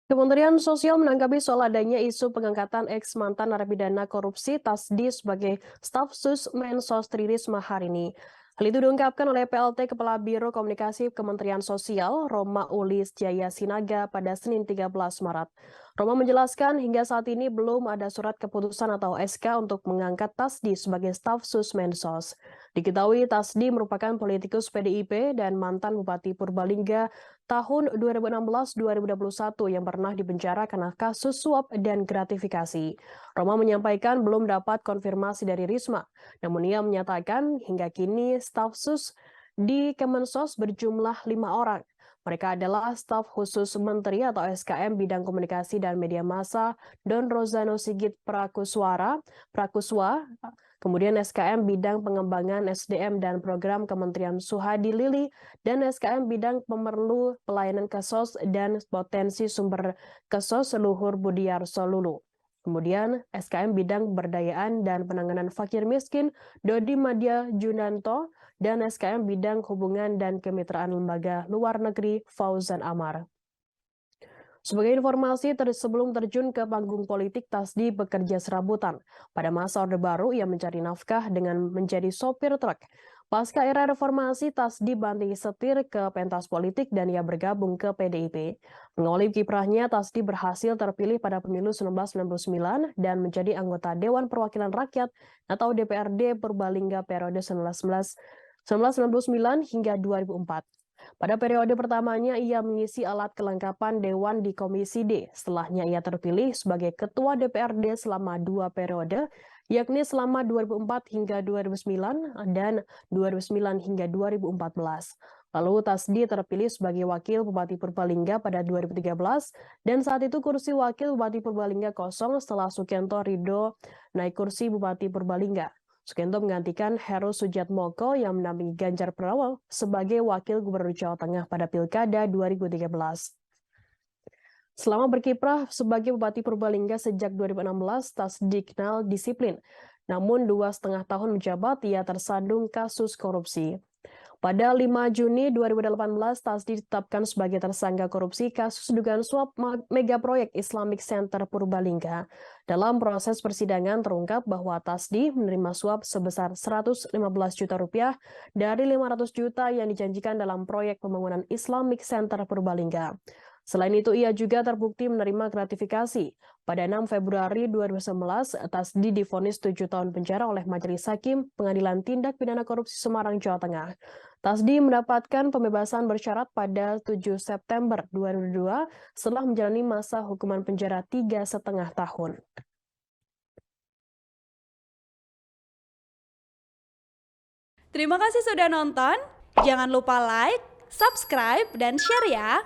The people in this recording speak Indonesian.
Kementerian Sosial menanggapi soal adanya isu pengangkatan ex-mantan narapidana korupsi Tasdi sebagai staf sus Mensos Tri Risma hari ini. Hal itu diungkapkan oleh PLT Kepala Biro Komunikasi Kementerian Sosial, Roma Ulis Jaya Sinaga pada Senin 13 Maret. Roma menjelaskan hingga saat ini belum ada surat keputusan atau SK untuk mengangkat Tasdi sebagai staf sus Mensos. Diketahui Tasdi merupakan politikus PDIP dan mantan Bupati Purbalingga tahun 2016-2021 yang pernah dipenjara karena kasus suap dan gratifikasi. Roma menyampaikan belum dapat konfirmasi dari Risma, namun ia menyatakan hingga kini staf sus di Kemensos berjumlah 5 orang. Mereka adalah staf khusus Menteri atau SKM bidang komunikasi dan media massa Don Rozano Sigit Prakuswa, kemudian SKM bidang pengembangan SDM dan program Kementerian Suhadi Lili, dan SKM bidang pemerlu pelayanan Kesos dan potensi sumber Kesos Luhur Budiarso Lulu. Kemudian SKM bidang pemberdayaan dan penanganan fakir miskin Dodi Madya Junanto dan SKM bidang hubungan dan kemitraan lembaga luar negeri Fauzan Amar. Sebagai informasi, sebelum terjun ke panggung politik, Tasdi bekerja serabutan. Pada masa Orde Baru, ia mencari nafkah dengan menjadi sopir truk. Pasca era reformasi, Tasdi banting setir ke pentas politik dan ia bergabung ke PDIP. Mengawali kiprahnya, Tasdi berhasil terpilih pada pemilu 1999 dan menjadi anggota Dewan Perwakilan Rakyat atau DPRD Purbalingga periode 1999 hingga 2004. Pada periode pertamanya, ia mengisi alat kelengkapan Dewan di Komisi D. Setelahnya ia terpilih sebagai Ketua DPRD selama 2 periode, yakni selama 2004 hingga 2009 dan 2009 hingga 2014. Lalu Tasdi terpilih sebagai Wakil Bupati Purbalingga pada 2013, dan saat itu kursi Wakil Bupati Purbalingga kosong setelah Sukianto Ridho naik kursi Bupati Purbalingga. Sukianto menggantikan Heru Sujatmoko yang mendampingi Ganjar Pranowo sebagai Wakil Gubernur Jawa Tengah pada Pilkada 2013. Selama berkiprah sebagai Bupati Purbalingga sejak 2016, Tasdi dikenal disiplin. Namun 2,5 tahun menjabat, ia tersandung kasus korupsi. Pada 5 Juni 2018, Tasdi ditetapkan sebagai tersangka korupsi kasus dugaan suap mega proyek Islamic Center Purbalingga. Dalam proses persidangan terungkap bahwa Tasdi menerima suap sebesar 115 juta rupiah dari 500 juta yang dijanjikan dalam proyek pembangunan Islamic Center Purbalingga. Selain itu, ia juga terbukti menerima gratifikasi. Pada 6 Februari 2019, Tasdi divonis 7 tahun penjara oleh Majelis Hakim Pengadilan Tindak Pidana Korupsi Semarang, Jawa Tengah. Tasdi mendapatkan pembebasan bersyarat pada 7 September 2002 setelah menjalani masa hukuman penjara 3,5 tahun. Terima kasih sudah nonton. Jangan lupa like, subscribe, dan share ya.